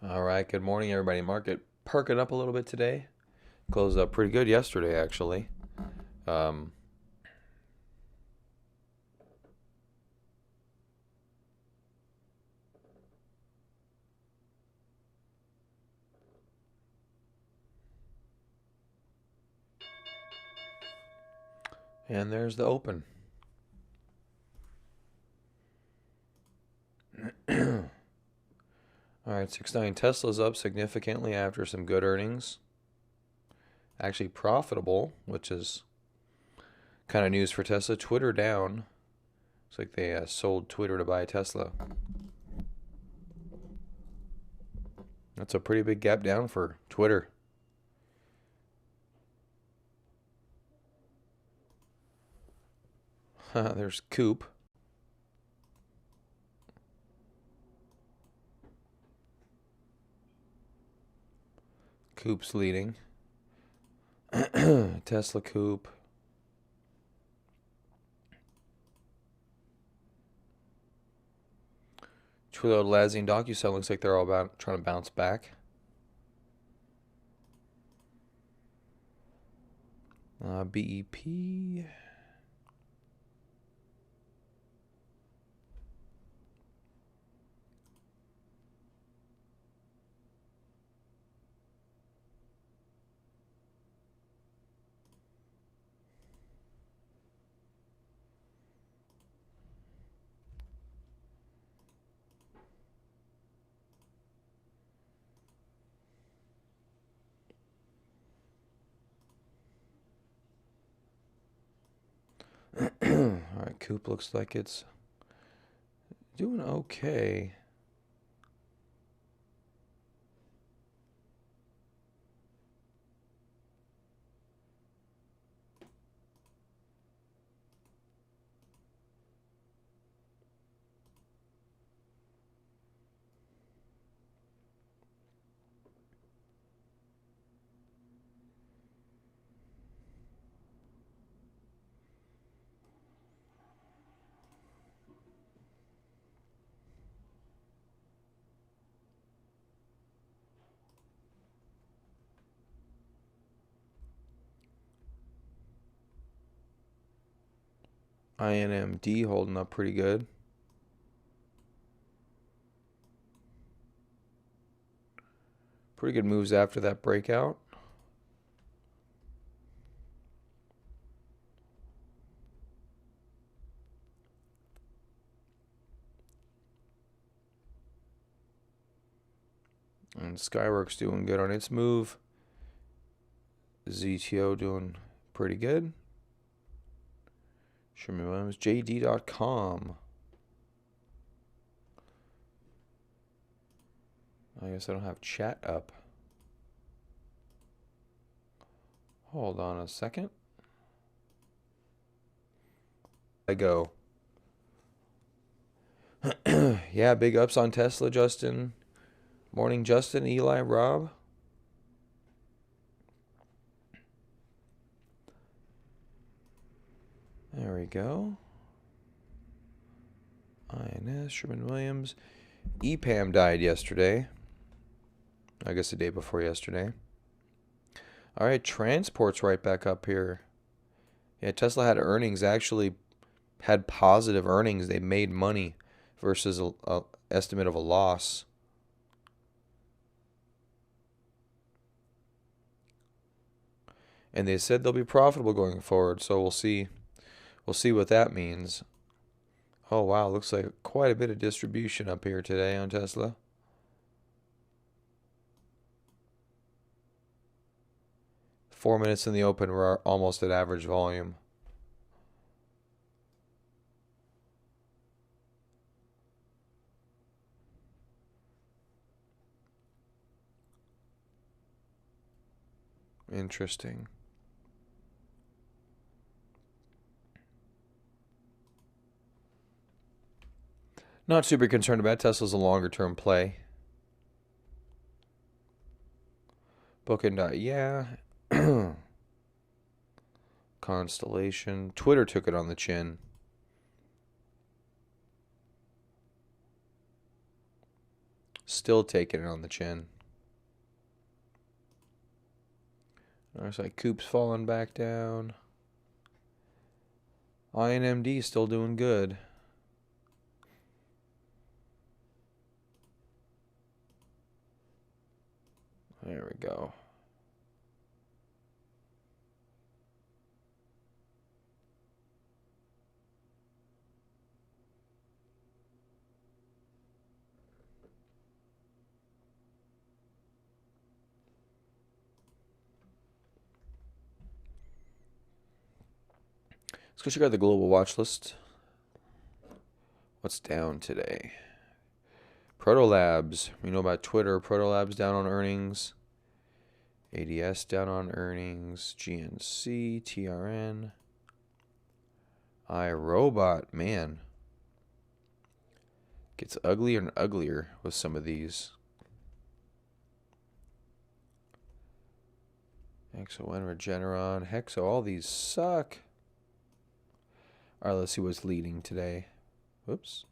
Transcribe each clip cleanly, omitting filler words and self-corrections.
All right, good morning, everybody. Market perking up a little bit today. Closed up pretty good yesterday, actually. Um, and there's the open. All right, 6.9 Tesla's up significantly after some good earnings. Actually profitable, which is kind of news for Tesla. Twitter down. Looks like they sold Twitter to buy Tesla. That's a pretty big gap down for Twitter. There's Coop. Coop's leading. Tesla Coop. Twilio, Lazzy, and DocuSign looks like they're all about trying to bounce back. BEP. All right, Coop looks like it's doing okay. INMD holding up pretty good. Pretty good moves after that breakout. And Skyworks doing good on its move. ZTO doing pretty good. Sherman-Williams, JD.com. I guess I don't have chat up. Hold on a second. I go. Yeah, big ups on Tesla, Justin. Morning, Justin, Eli, Rob. There we go. INS, Sherman-Williams. EPAM died yesterday. I guess the day before yesterday. All right, transport's right back up here. Yeah, Tesla had earnings, actually had positive earnings. They made money versus a estimate of a loss. And they said they'll be profitable going forward, so we'll see. We'll see what that means. Oh wow, looks like quite a bit of distribution up here today on Tesla. 4 minutes in the open, we're almost at average volume. Interesting. Not super concerned about it. Tesla's a longer term play. Booking. Yeah. Constellation. Twitter took it on the chin. Still taking it on the chin. Looks like Coop's falling back down. INMD still doing good. There we go. Let's go check out the global watch list. What's down today? Protolabs. We know about Twitter. Protolabs down on earnings. ADS down on earnings. GNC, TRN. iRobot. Man. Gets uglier and uglier with some of these. ExoN, Regeneron, Hexo. All these suck. All right, let's see what's leading today. Whoops.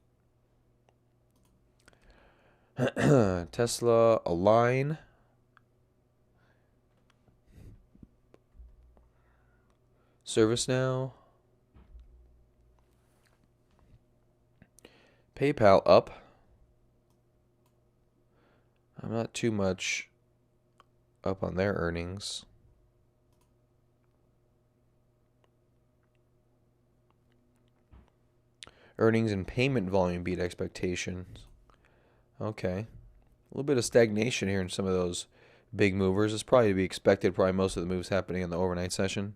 Tesla, Align. ServiceNow. PayPal up. I'm not too much up on their earnings. Earnings and payment volume beat expectations. Okay. A little bit of stagnation here in some of those big movers. It's probably to be expected. Probably most of the moves happening in the overnight session.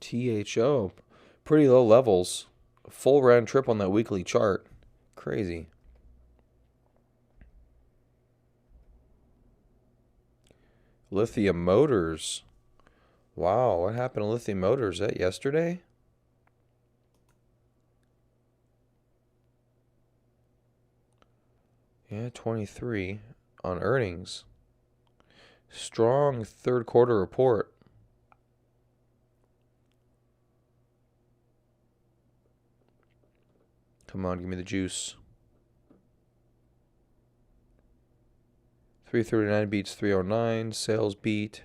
THO, pretty low levels. Full round trip on that weekly chart. Crazy. Lithium Motors. Wow, what happened to Lithium Motors? Is that yesterday? Yeah, 23 on earnings. Strong third quarter report. Come on, give me the juice. 339 beats 309. Sales beat.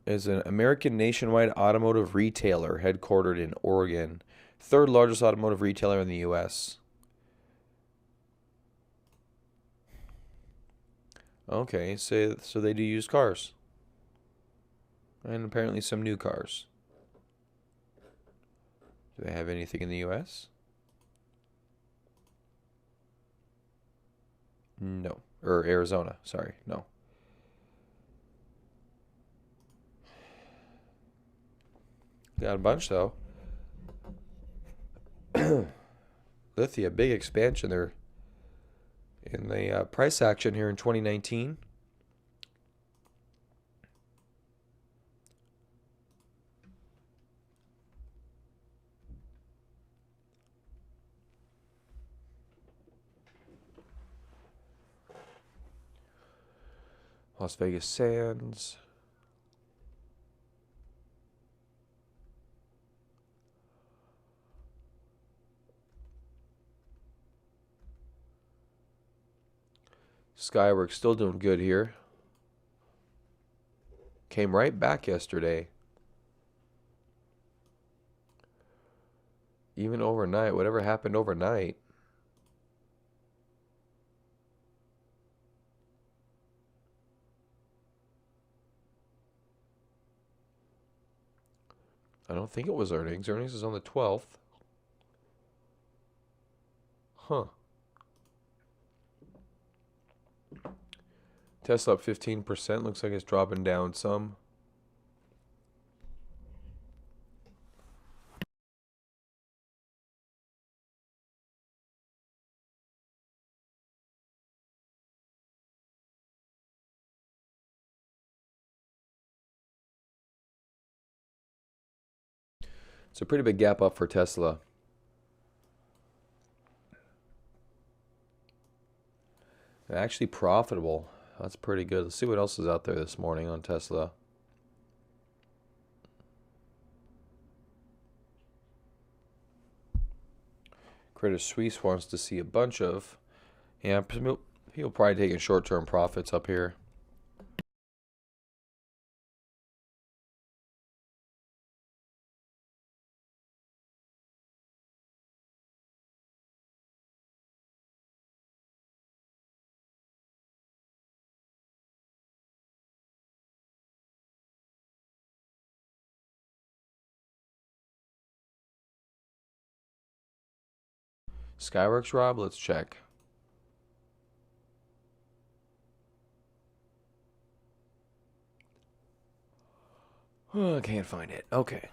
Is an American nationwide automotive retailer headquartered in Oregon. Third largest automotive retailer in the U.S. Okay, so they do used cars. And apparently some new cars. Do they have anything in the U.S.? No. Or Arizona, sorry. No. Got a bunch, though. Lithia, big expansion there in the price action here in 2019. Las Vegas Sands. Skyworks still doing good here. Came right back yesterday. Even overnight, whatever happened overnight. I don't think it was earnings. Earnings is on the 12th. Huh. Tesla up 15%. Looks like it's dropping down some. It's a pretty big gap up for Tesla. Actually profitable. That's pretty good. Let's see what else is out there this morning on Tesla. Credit Suisse wants to see a bunch of, yeah, people probably taking short-term profits up here. Skyworks, Rob, let's check. Oh, I can't find it. Okay.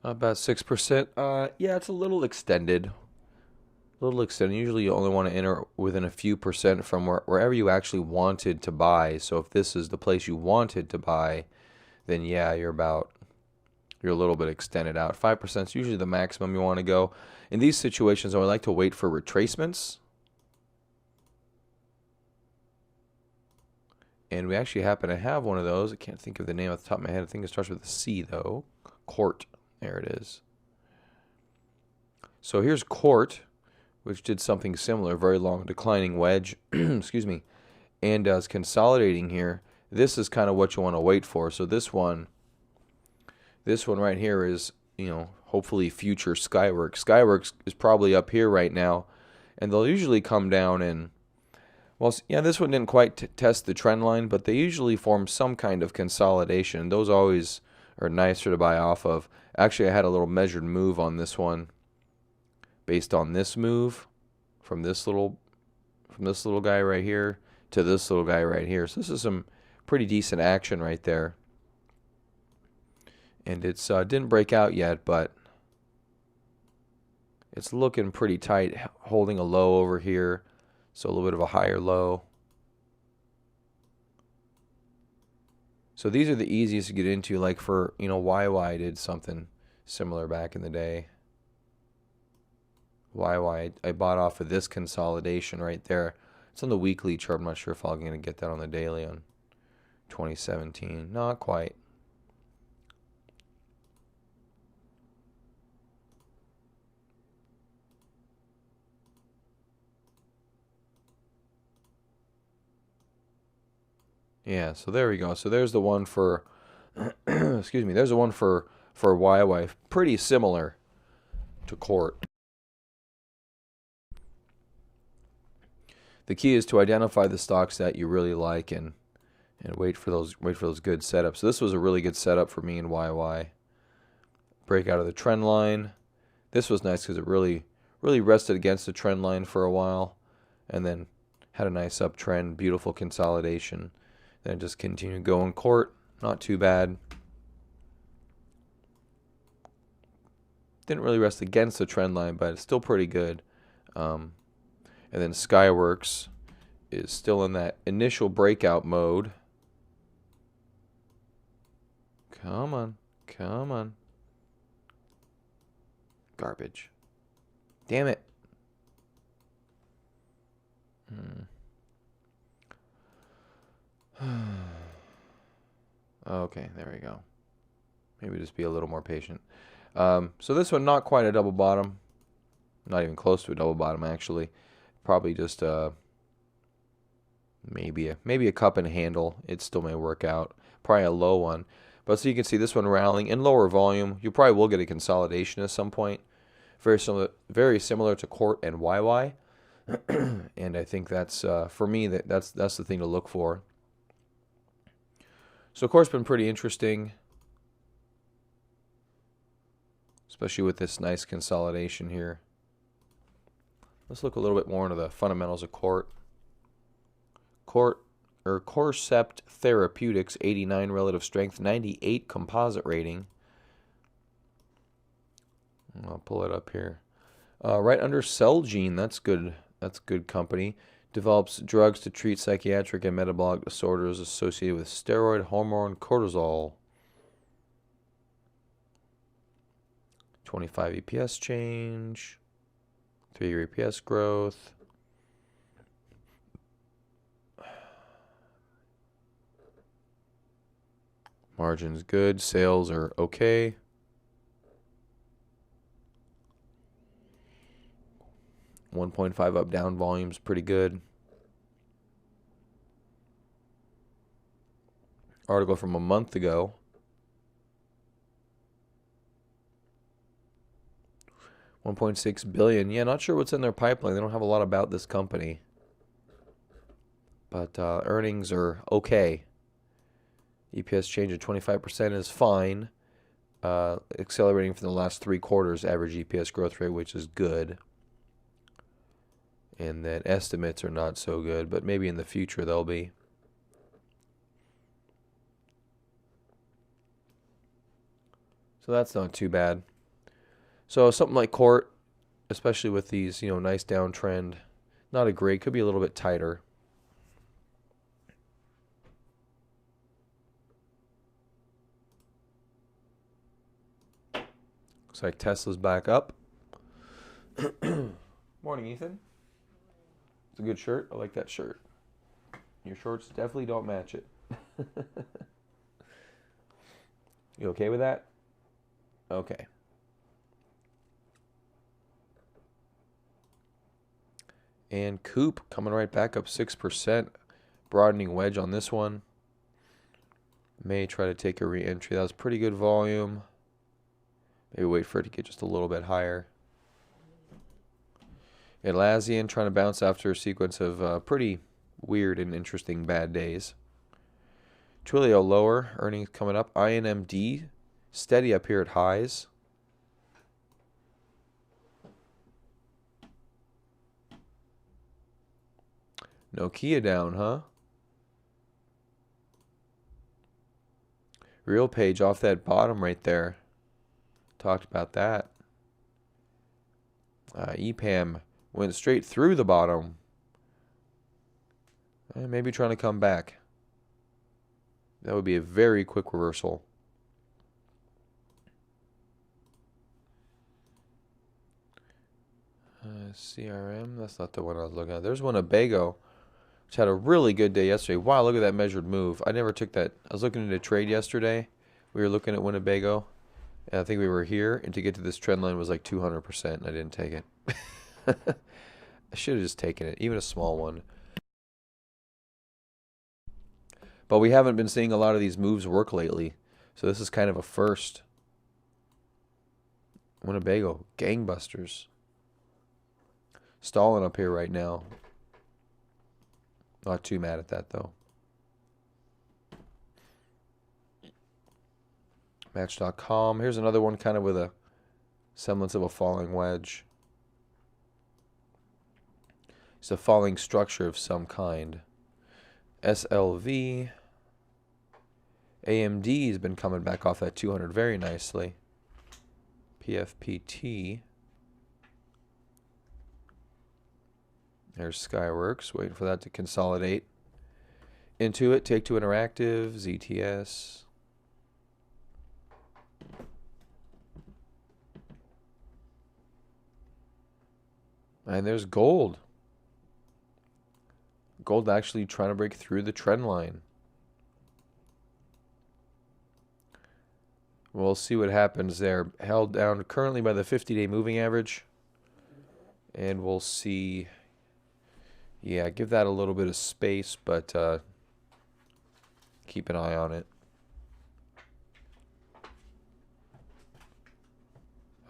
About 6%. Yeah, it's a little extended. Usually you only want to enter within a few percent from wherever you actually wanted to buy. So if this is the place you wanted to buy, then yeah, you're a little bit extended out. 5% is usually the maximum you want to go. In these situations, I would like to wait for retracements. And we actually happen to have one of those. I can't think of the name off the top of my head. I think it starts with a C, though. Court. There it is. So here's Court, which did something similar. Very long declining wedge. Excuse me. And is consolidating here. This is kind of what you want to wait for. So this one right here is, hopefully future Skyworks. Skyworks is probably up here right now. And they'll usually come down and, well, yeah, this one didn't quite test the trend line, but they usually form some kind of consolidation. Those always are nicer to buy off of. Actually, I had a little measured move on this one based on this move from this little guy right here to this little guy right here. So this is some pretty decent action right there. And it's didn't break out yet, but it's looking pretty tight, holding a low over here. So a little bit of a higher low. So these are the easiest to get into, like for, YY did something similar back in the day. YY, I bought off of this consolidation right there. It's on the weekly chart. I'm not sure if I'm going to get that on the daily on 2017. Not quite. Yeah, so there we go. So there's the one for, excuse me, there's the one for YY. Pretty similar to Court. The key is to identify the stocks that you really like and wait for those good setups. So this was a really good setup for me in YY. Break out of the trend line. This was nice because it really rested against the trend line for a while, and then had a nice uptrend, beautiful consolidation. Then just continued going. Court, not too bad. Didn't really rest against the trend line, but it's still pretty good. And then Skyworks is still in that initial breakout mode. Come on. Come on. Garbage. Damn it. Okay, there we go. Maybe just be a little more patient. So this one, not quite a double bottom. Not even close to a double bottom, actually. Probably just maybe a cup and handle. It still may work out. Probably a low one. But so you can see this one rallying in lower volume. You probably will get a consolidation at some point. Very similar to Court and YY. And I think that's for me that's the thing to look for. So of course, been pretty interesting, especially with this nice consolidation here. Let's look a little bit more into the fundamentals of Court. Corcept Therapeutics, 89 relative strength, 98 composite rating. I'll pull it up here. Right under Celgene, that's good. That's good company. Develops drugs to treat psychiatric and metabolic disorders associated with steroid hormone cortisol. 25 EPS change. 3-year EPS growth. Margins good. Sales are okay. $1.5 up down volume's pretty good. Article from a month ago. $1.6 billion. Yeah, not sure what's in their pipeline. They don't have a lot about this company. But earnings are okay. EPS change of 25% is fine. Accelerating from the last 3 quarters average EPS growth rate, which is good. And then estimates are not so good, but maybe in the future they'll be. So that's not too bad. So something like Court, especially with these, nice downtrend, not a great, could be a little bit tighter. Looks like Tesla's back up. Morning, Ethan. It's a good shirt. I like that shirt. Your shorts definitely don't match it. You okay with that? Okay. And Coop coming right back up 6%. Broadening wedge on this one. May try to take a re-entry. That was pretty good volume. Maybe wait for it to get just a little bit higher. Atlassian trying to bounce after a sequence of pretty weird and interesting bad days. Twilio lower, earnings coming up. INMD steady up here at highs. Nokia down, huh? RealPage off that bottom right there. Talked about that. EPAM went straight through the bottom. Maybe trying to come back. That would be a very quick reversal. CRM, that's not the one I was looking at. There's Winnebago, which had a really good day yesterday. Wow, look at that measured move. I never took that. I was looking at a trade yesterday. We were looking at Winnebago, and I think we were here, and to get to this trend line was like 200%, and I didn't take it. I should have just taken it, even a small one. But we haven't been seeing a lot of these moves work lately, so this is kind of a first. Winnebago, gangbusters. Stalling up here right now. Not too mad at that, though. Match.com. Here's another one kind of with a semblance of a falling wedge. It's a falling structure of some kind. SLV. AMD has been coming back off that 200 very nicely. PFPT. There's Skyworks, waiting for that to consolidate. Intuit, Take-Two Interactive, ZTS. And there's gold. Gold actually trying to break through the trend line. We'll see what happens there. Held down currently by the 50-day moving average. And we'll see. Yeah, give that a little bit of space, but keep an eye on it.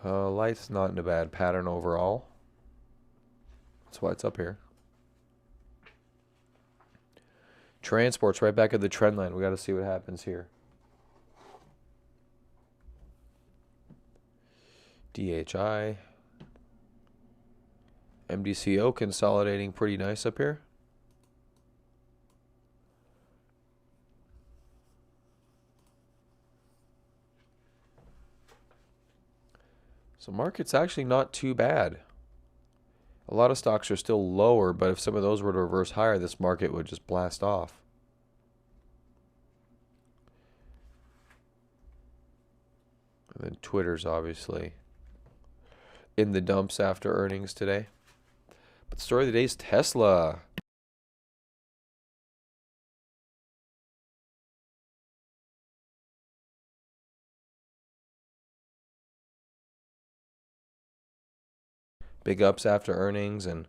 Light's not in a bad pattern overall. That's why it's up here. Transport's right back at the trend line. We got to see what happens here. DHI. MDCO consolidating pretty nice up here. So market's actually not too bad. A lot of stocks are still lower, but if some of those were to reverse higher, this market would just blast off. And then Twitter's obviously in the dumps after earnings today. But the story of the day is Tesla. Big ups after earnings, and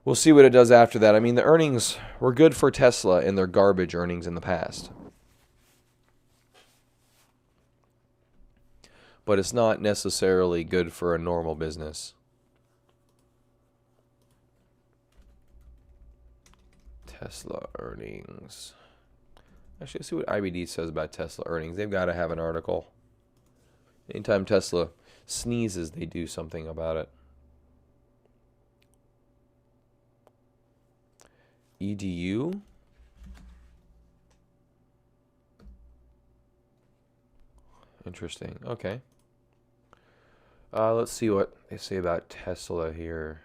we'll see what it does after that. I mean, the earnings were good for Tesla in their garbage earnings in the past. But it's not necessarily good for a normal business. Tesla earnings. Actually, let's see what IBD says about Tesla earnings. They've got to have an article. Anytime Tesla sneezes, they do something about it. EDU. Interesting. Okay. Let's see what they say about Tesla here.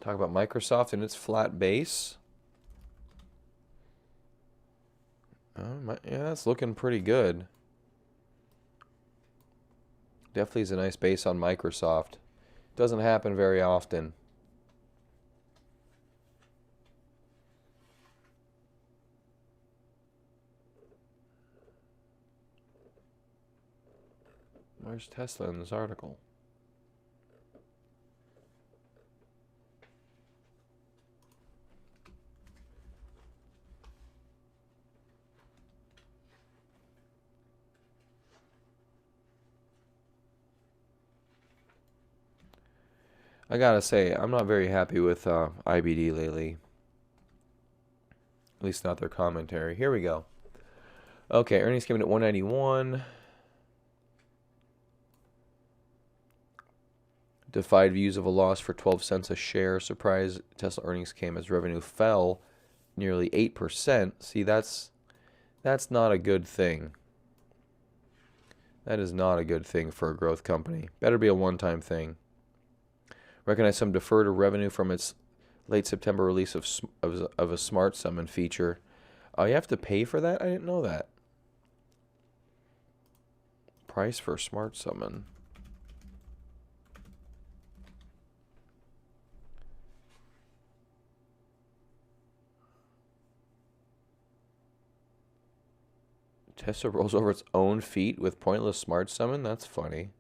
Talk about Microsoft and its flat base. Yeah, that's looking pretty good. Definitely is a nice base on Microsoft. Doesn't happen very often. Where's Tesla in this article? I gotta say, I'm not very happy with IBD lately. At least not their commentary. Here we go. Okay, earnings came in at 191. Defied views of a loss for 12 cents a share. Surprise, Tesla earnings came as revenue fell nearly 8%. See, that's not a good thing. That is not a good thing for a growth company. Better be a one-time thing. Recognize some deferred revenue from its late September release of a Smart Summon feature. Oh, you have to pay for that? I didn't know that. Price for Smart Summon. Tesla rolls over its own feet with pointless Smart Summon? That's funny.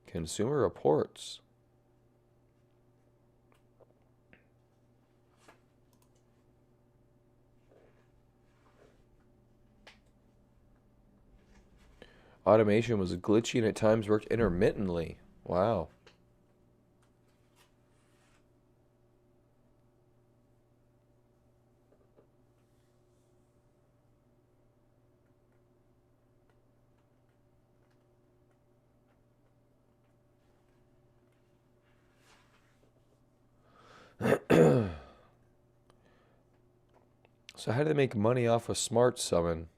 Consumer Reports. Automation was glitchy and at times worked intermittently. Wow. So how do they make money off of Smart Summon?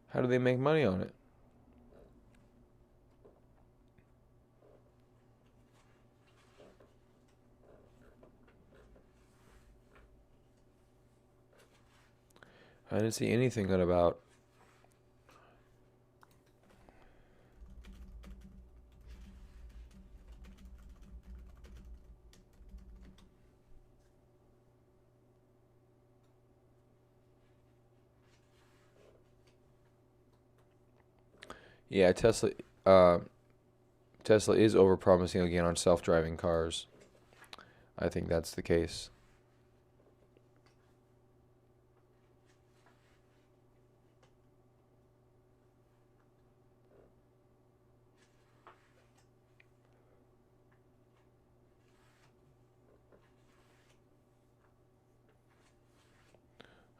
How do they make money on it? I didn't see anything good about. Yeah, Tesla is overpromising again on self-driving cars. I think that's the case.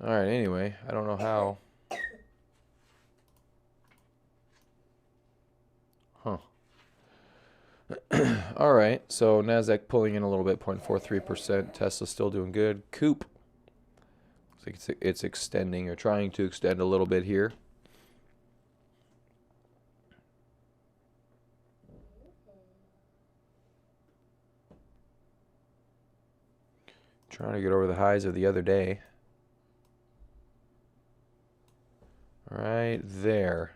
All right, anyway, I don't know how. Huh. All right, so Nasdaq pulling in a little bit, 0.43%. Tesla still doing good. Coop, looks like it's extending or trying to extend a little bit here. Trying to get over the highs of the other day. Right there.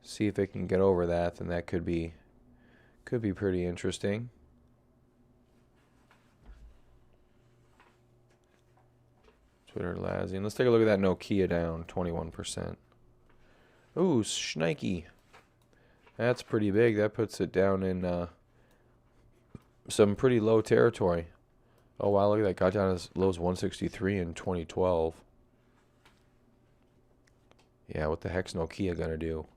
See if it can get over that, then that could be pretty interesting. Twitter Lazian. Let's take a look at that Nokia down 21%. Ooh, Schneike. That's pretty big. That puts it down in some pretty low territory. Oh wow, look at that. Got down as low as 163 in 2012. Yeah, what the heck's Nokia gonna do?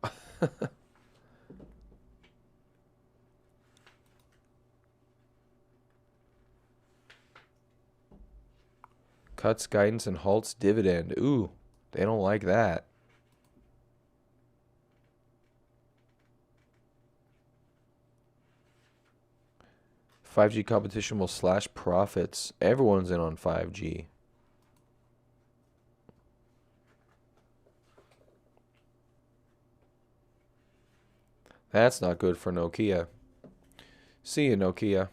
Cuts guidance and halts dividend. Ooh, they don't like that. "5G competition will slash profits." Everyone's in on 5G. That's not good for Nokia. See you, Nokia.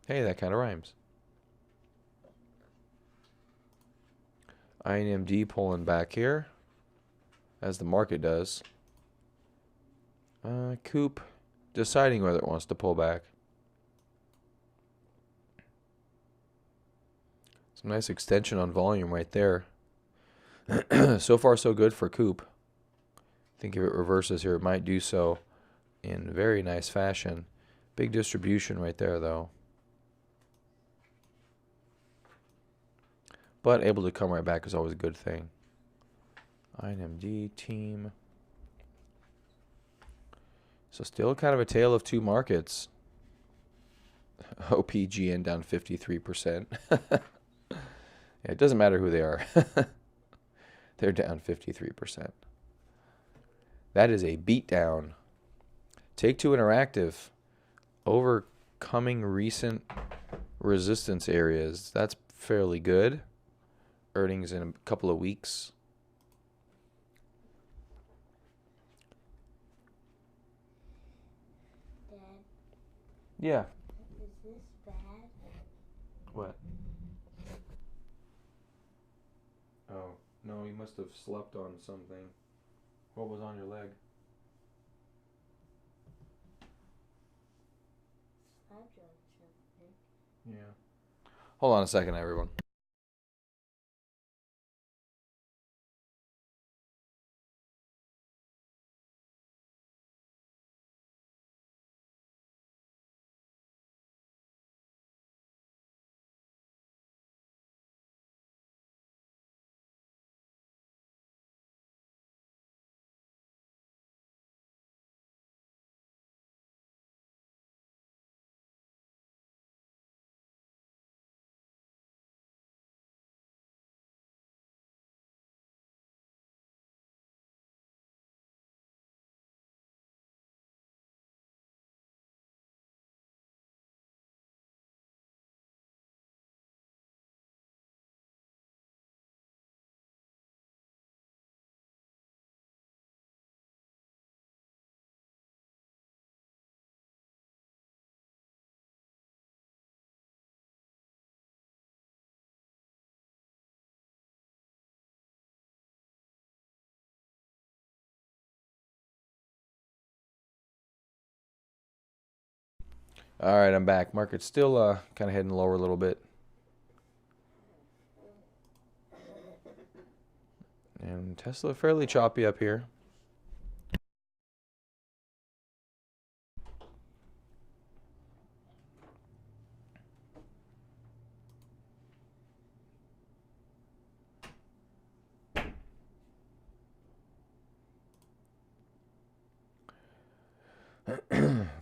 Hey, that kind of rhymes. INMD pulling back here, as the market does. Coop deciding whether it wants to pull back. Some nice extension on volume right there. So far, so good for Coop. I think if it reverses here, it might do so in very nice fashion. Big distribution right there, though. But able to come right back is always a good thing. INMD team. So still kind of a tale of two markets. OPGN down 53%. Yeah, it doesn't matter who they are. They're down 53%. That is a beatdown. Take-Two Interactive overcoming recent resistance areas. That's fairly good. Earnings in a couple of weeks. Dad, Yeah. is this bad? What? Oh, no, you must have slept on something. What was on your leg? Slept on something. Yeah. Hold on a second, everyone. All right, I'm back. Market's still kind of heading lower a little bit. And Tesla fairly choppy up here.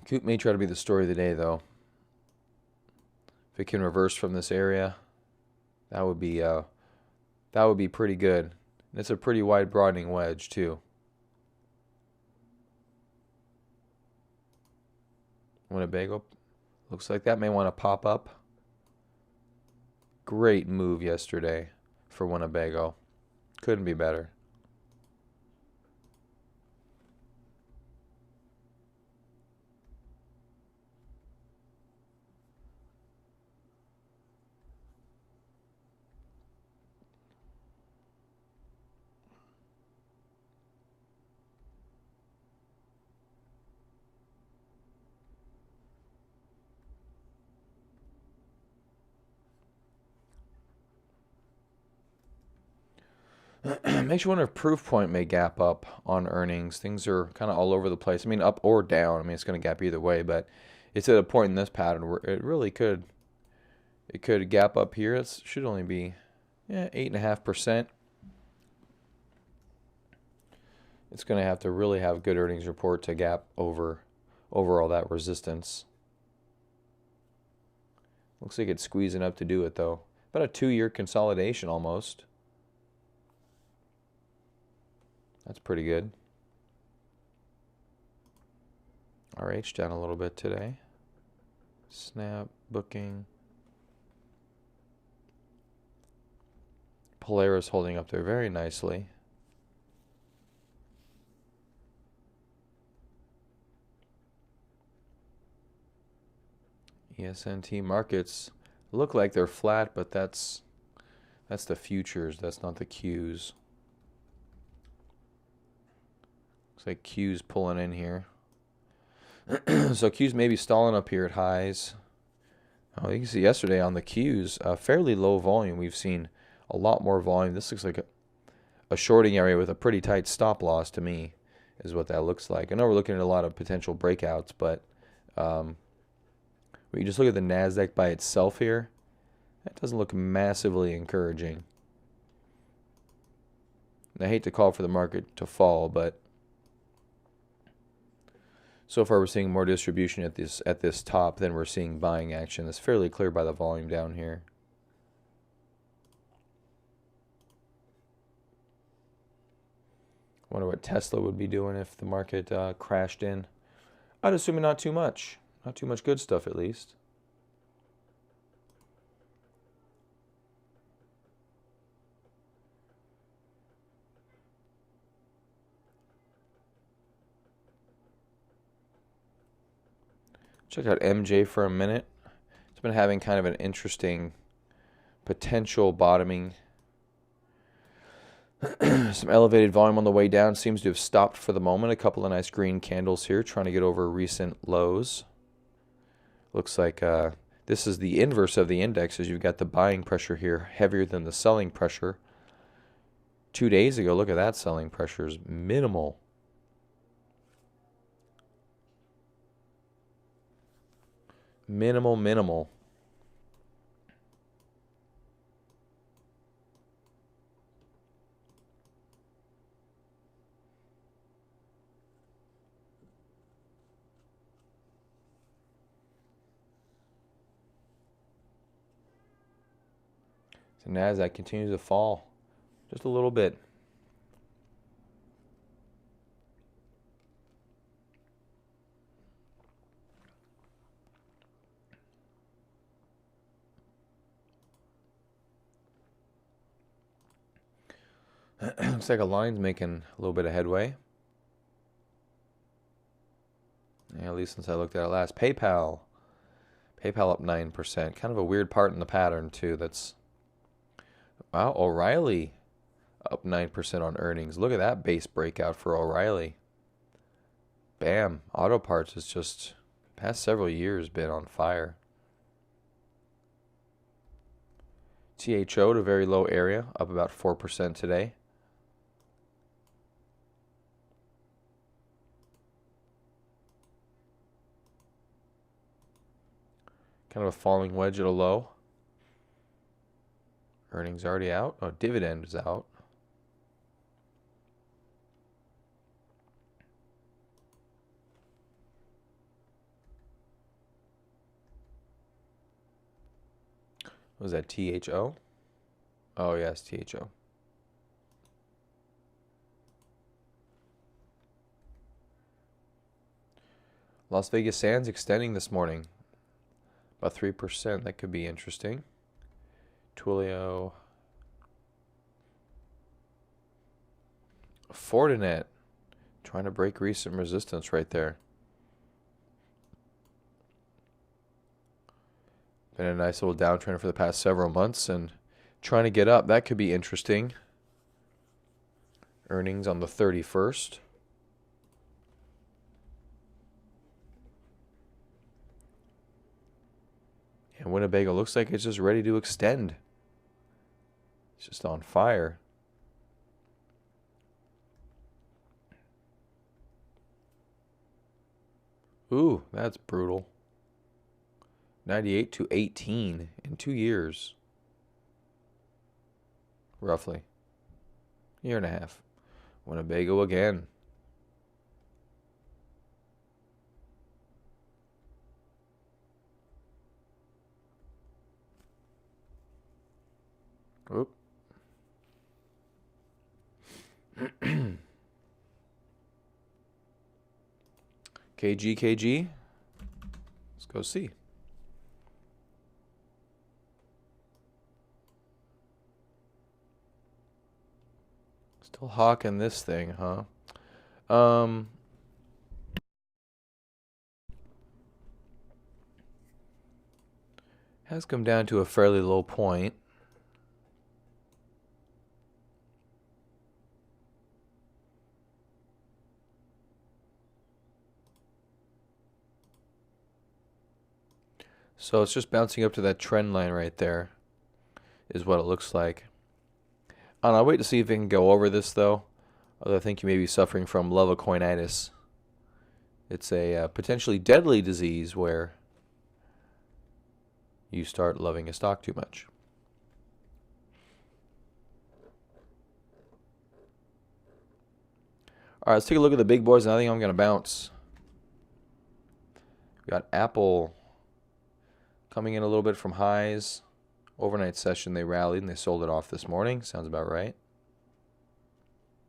Coop may try to be the story of the day, though. If it can reverse from this area, that would be pretty good. And it's a pretty wide broadening wedge too. Winnebago looks like that may want to pop up. Great move yesterday for Winnebago. Couldn't be better. Makes you wonder if Proof Point may gap up on earnings. Things are kind of all over the place. I mean, up or down. I mean, it's going to gap either way, but it's at a point in this pattern where it really could. It could gap up here. It should only be 8.5%. It's going to have to really have good earnings report to gap over all that resistance. Looks like it's squeezing up to do it though. About a 2-year consolidation almost. That's pretty good. RH down a little bit today. Snap, Booking. Polaris holding up there very nicely. ESNT markets look like they're flat, but that's the futures. That's not the Qs. Looks like Q's pulling in here. So Q's maybe stalling up here at highs. Oh, you can see yesterday on the Q's, fairly low volume. We've seen a lot more volume. This looks like a shorting area with a pretty tight stop loss to me, is what that looks like. I know we're looking at a lot of potential breakouts, but when you just look at the NASDAQ by itself here, that doesn't look massively encouraging. And I hate to call for the market to fall, but so far we're seeing more distribution at this top than we're seeing buying action. That's fairly clear by the volume down here. Wonder what Tesla would be doing if the market crashed in. I'd assume not too much. Not too much good stuff, at least. Check out MJ for a minute. It's been having kind of an interesting potential bottoming. Some elevated volume on the way down. Seems to have stopped for the moment. A couple of nice green candles here, trying to get over recent lows. Looks like this is the inverse of the indexes. You've got the buying pressure here heavier than the selling pressure. 2 days ago, look at that, selling pressure is minimal. Minimal. So NASDAQ continues to fall just a little bit. Looks like a line's making a little bit of headway. Yeah, at least since I looked at it last. PayPal up 9%. Kind of a weird part in the pattern too. That's wow. O'Reilly up 9% on earnings. Look at that base breakout for O'Reilly. Bam. Auto parts has just past several years been on fire. THO to very low area, up about 4% today. Kind of a falling wedge at a low. Earnings already out. Oh, dividend is out. Was that THO? Oh, yes, THO. Las Vegas Sands extending this morning. About 3%. That could be interesting. Twilio. Fortinet. Trying to break recent resistance right there. Been a nice little downtrend for the past several months and trying to get up. That could be interesting. Earnings on the 31st. And Winnebago looks like it's just ready to extend. It's just on fire. Ooh, that's brutal. 98 to 18 in 2 years. Roughly. Year and a half. Winnebago again. Oop. KG. Let's go see. Still hawking this thing, huh? Has come down to a fairly low point. So it's just bouncing up to that trend line right there is what it looks like. I'll wait to see if it can go over this, though. Although I think you may be suffering from levacoinitis. It's a potentially deadly disease where you start loving a stock too much. All right, let's take a look at the big boys, and I think I'm going to bounce. We got Apple coming in a little bit from highs. Overnight session, they rallied and they sold it off this morning. Sounds about right.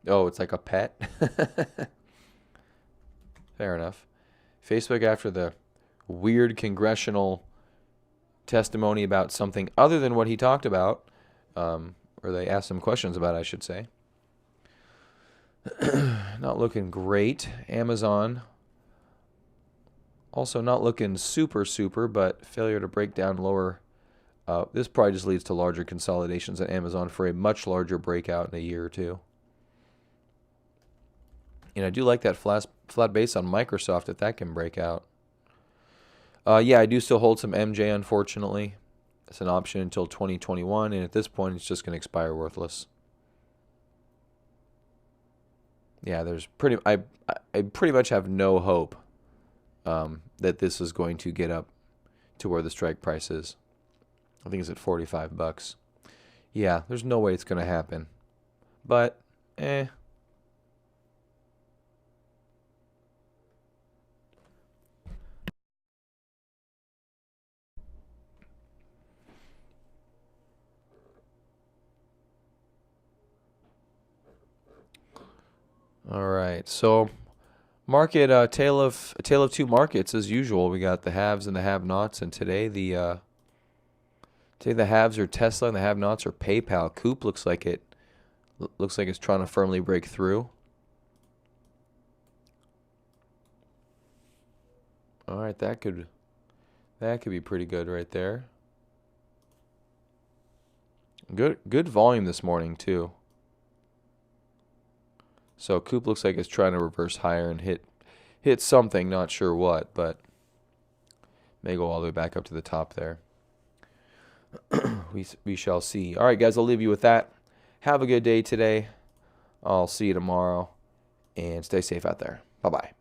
Oh, it's like a pet. Fair enough. Facebook, after the weird congressional testimony about something other than what he talked about, or they asked him questions about, I should say. Not looking great. Amazon also not looking super, but failure to break down lower. This probably just leads to larger consolidations at Amazon for a much larger breakout in a year or two. And I do like that flat base on Microsoft if that can break out. Yeah, I do still hold some MJ, unfortunately. It's an option until 2021, and at this point, it's just going to expire worthless. Yeah, I pretty much have no hope that this is going to get up to where the strike price is. I think it's at $45. Yeah, there's no way it's going to happen. But, All right, so market tale of two markets as usual. We got the haves and the have-nots, and today the haves are Tesla and the have-nots are PayPal. Coop looks like it's trying to firmly break through. All right, that could be pretty good right there. Good volume this morning too. So Coop looks like it's trying to reverse higher and hit something, not sure what, but may go all the way back up to the top there. We shall see. All right, guys, I'll leave you with that. Have a good day today. I'll see you tomorrow, and stay safe out there. Bye-bye.